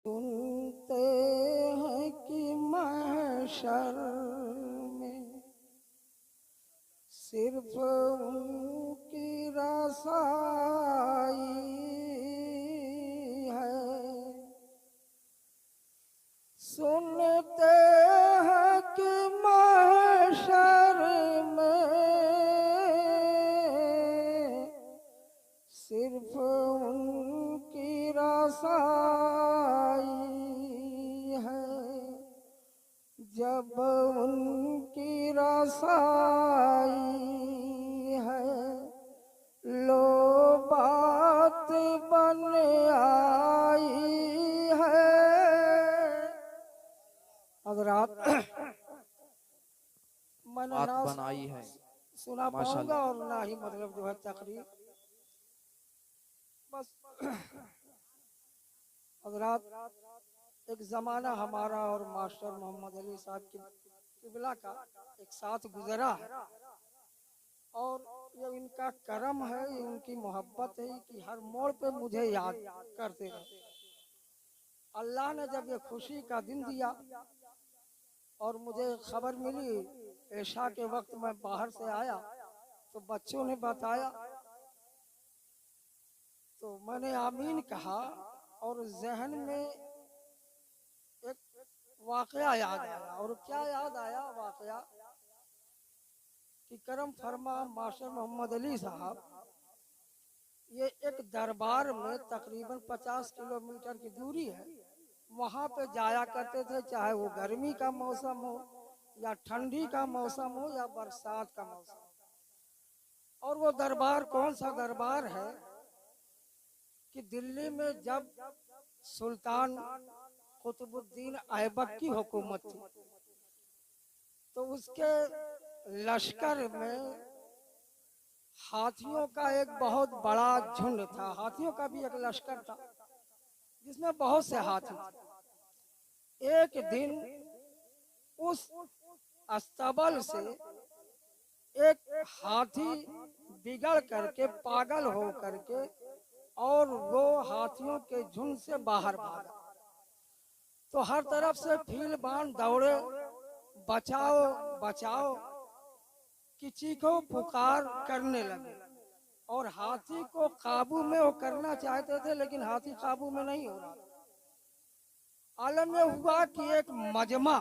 सुनते हैं कि महशर में सिर्फ उनकी रसाई है। सुनते हैं कि महशर में सिर्फ उनकी रसाई है। जब उनकी रसाई है लो बात बन आई है। हज़रात मैंने बात ना बनाई है सुना पाऊंगा और ना ही मतलब जो है तकरीर बस। हज़रात एक ज़माना हमारा और मास्टर मोहम्मद अली साहब की किबला का एक साथ गुजरा है और ये इनका करम है, ये उनकी मोहब्बत है कि हर मोड़ पे मुझे याद करते रहे। अल्लाह ने जब ये खुशी का दिन दिया और मुझे खबर मिली ऐशा के वक्त मैं बाहर से आया तो बच्चों ने बताया तो मैंने आमीन कहा और जहन में एक वाकया याद आया। और क्या याद आया वाकया कि करम फरमा मास्टर मोहम्मद अली साहब ये एक दरबार में तकरीबन 50 किलोमीटर की दूरी है, वहाँ पे जाया करते थे, चाहे वो गर्मी का मौसम हो या ठंडी का मौसम हो या बरसात का मौसम। और वो दरबार कौन सा दरबार है कि दिल्ली में जब सुल्तान कुतुबुद्दीन ऐबक की हुकूमत थी तो उसके लश्कर में हाथियों का एक बहुत बड़ा झुंड था। हाथियों का भी एक लश्कर था जिसमें बहुत से हाथी थे। एक दिन उस अस्तबल से एक हाथी बिगड़ करके पागल हो करके और वो हाथियों के झुंड से बाहर भागा तो हर तरफ से फील बाण दौड़े, बचाओ बचाओ की चीखों पुकार करने लगे और हाथी को काबू में वो करना चाहते थे लेकिन हाथी काबू में नहीं हो रहा। आलम में हुआ कि एक मजमा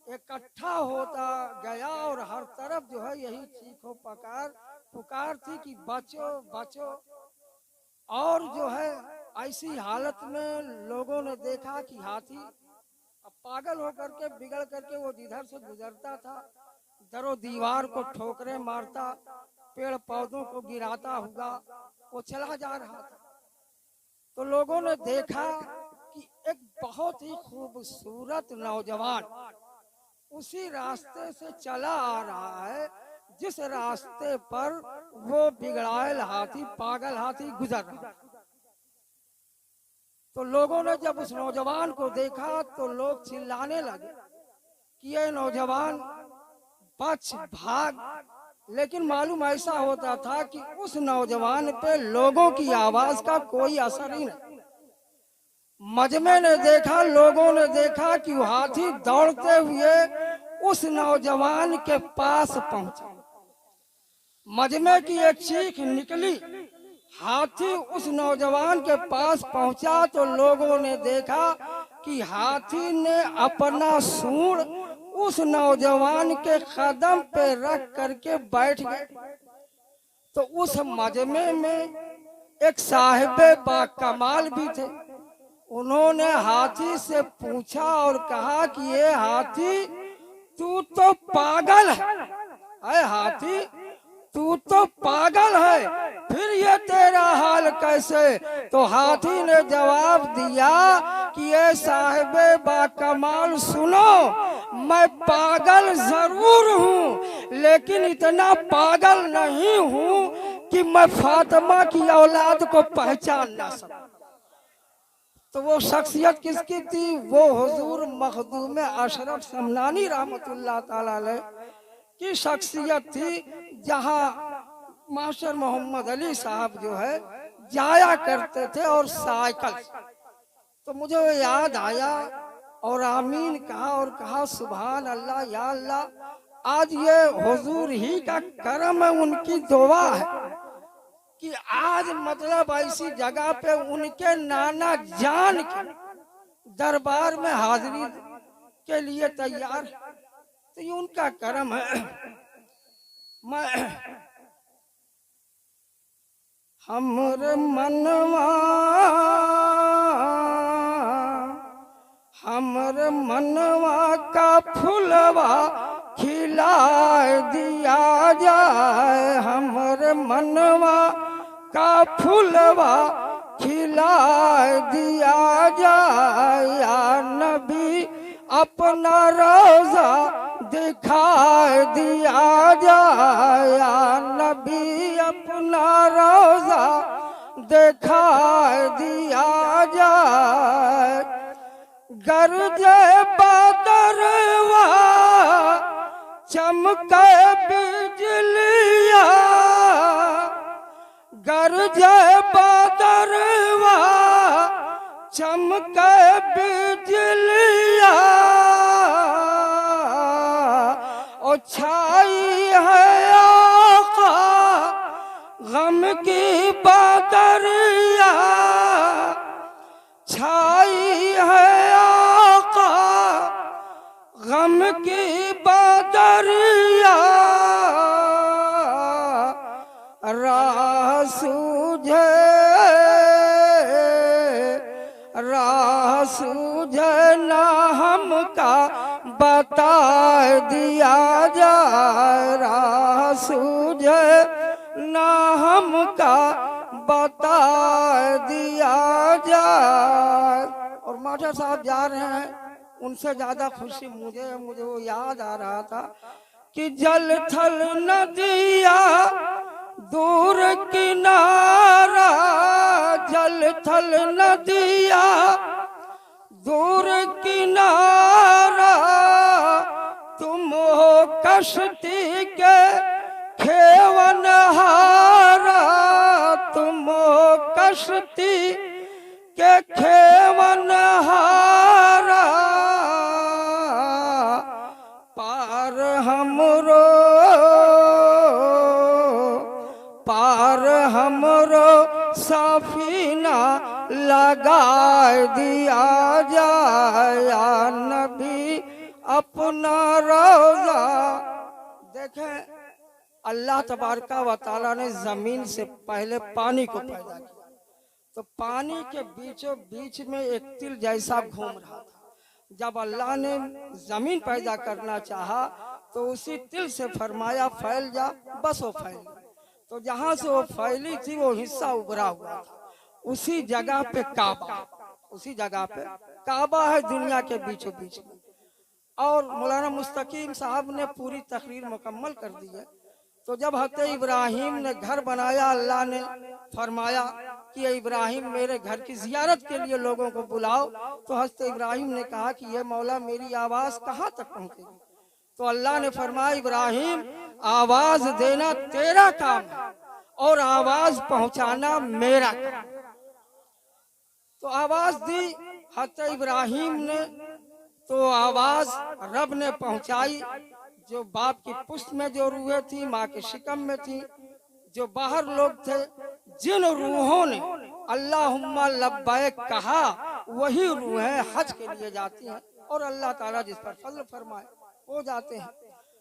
इकट्ठा होता गया और हर तरफ जो है यही चीखों पुकार थी कि बचो बचो। और जो है ऐसी हालत में लोगों ने देखा कि हाथी पागल होकर के बिगड़ करके वो जिधर से गुजरता था दरो दीवार को ठोकरे मारता, पेड़ पौधों को गिराता हुआ वो चला जा रहा था। तो लोगों ने देखा कि एक बहुत ही खूबसूरत नौजवान उसी रास्ते से चला आ रहा है जिस रास्ते पर वो बिगड़ायल हाथी पागल हाथी गुजर रहा। तो लोगों ने जब उस नौजवान को देखा तो लोग चिल्लाने लगे कि ये नौजवान बच भाग। लेकिन मालूम ऐसा होता था कि उस नौजवान पे लोगों की आवाज का कोई असर ही नहीं। मजमे ने देखा, लोगों ने देखा कि वो हाथी दौड़ते हुए उस नौजवान के पास पहुंचा। मजमे की एक चीख निकली, हाथी उस नौजवान के पास पहुंचा तो लोगों ने देखा कि हाथी ने अपना सूंड उस नौजवान के कदम पे रख करके बैठ गए। तो उस मजमे में एक साहिबे बाकमाल भी थे। उन्होंने हाथी से पूछा और कहा कि ये हाथी तू तो पागल है, हाथी तू तो पागल है, फिर ये तेरा हाल कैसे? तो हाथी ने जवाब दिया कि ये साहिबे बाकमाल सुनो, मैं पागल जरूर हूँ लेकिन इतना पागल नहीं हूँ कि मैं फातिमा की औलाद को पहचान ना सकूं। तो वो शख्सियत किसकी थी? वो हुजूर मखदूम अशरफ समनानी रहमतुल्लाह ताला अलैह की शख्सियत थी, जहाँ मास्टर मोहम्मद अली साहब जो है जाया करते थे और साइकिल तो मुझे वो याद आया और आमीन कहा और कहा सुभान अल्लाह या अल्लाह। आज ये हुजूर ही का करम है, उनकी दुआ है कि आज मतलब ऐसी जगह पे उनके नाना जान के दरबार में हाजिरी के लिए तैयार, तो ये उनका करम है। मैं हमरे मनवा हमरे मनवा का फूलवा खिला दिया जाए, हमरे मनवा का फूलवा खिला दिया जाए। या नबी अपना रोजा दिखा दिया जाए, या नबी अपना रोजा दिखा दिया जाए। गरजे बदरवा चमके बिजलिया, गरजे बदरवा चमके बिजलिया, और छाई है आका गम की बदरिया, छाई है आका गम की बदरिया। राह सूझे ना हमका बता दिया जाए, राह सूझे ना हमका बता दिया जाए। और मास्टर साहब जा रहे हैं, उनसे ज्यादा खुशी मुझे वो याद आ रहा था कि जल थल नदिया दूर किनारा, जल थल नदिया दूर किनारा, तुम हो कश्ती के खेवनहारा, तुम हो कश्ती के खेवनहारा। पार हमरो सफीना लगा दिया जाए, या नबी अपना रोजा। देखें अल्लाह तबारका व तआला ने जमीन से पहले पानी को पैदा किया, तो पानी के बीचों बीच में एक तिल जैसा घूम रहा था। जब अल्लाह ने जमीन पैदा करना चाहा तो उसी तिल से फरमाया फैल जा, बस वो फैल गई। तो जहाँ से वो फैली थी वो हिस्सा उभरा हुआ था, उसी जगह पे काबा, उसी जगह पे काबा है दुनिया के बीचों बीच में। और मौलाना मुस्तकीम साहब ने पूरी तकरीर मुकम्मल कर दी है। तो जब हज़रत इब्राहिम ने घर बनाया, अल्लाह ने फरमाया कि इब्राहिम मेरे घर की जियारत के लिए लोगों को बुलाओ। तो हज़रत इब्राहिम ने कहा कि ये मौला मेरी आवाज़ कहाँ तक पहुँचेगी। तो अल्लाह ने फरमाया इब्राहिम आवाज़ देना तेरा काम है और आवाज़ पहुँचाना मेरा काम। तो आवाज़ दी हज़रत इब्राहिम ने, तो आवाज़ रब ने पहुँचाई। जो बाप की पुष्ट में जो रूहें थी, माँ के शिकम में थी, जो बाहर लोग थे, जिन रूहों ने अल्लाहुम्मा लब्बैक कहा, वही रूहें हज के लिए जाती हैं और अल्लाह ताला जिस पर फजल फरमाए वो जाते हैं।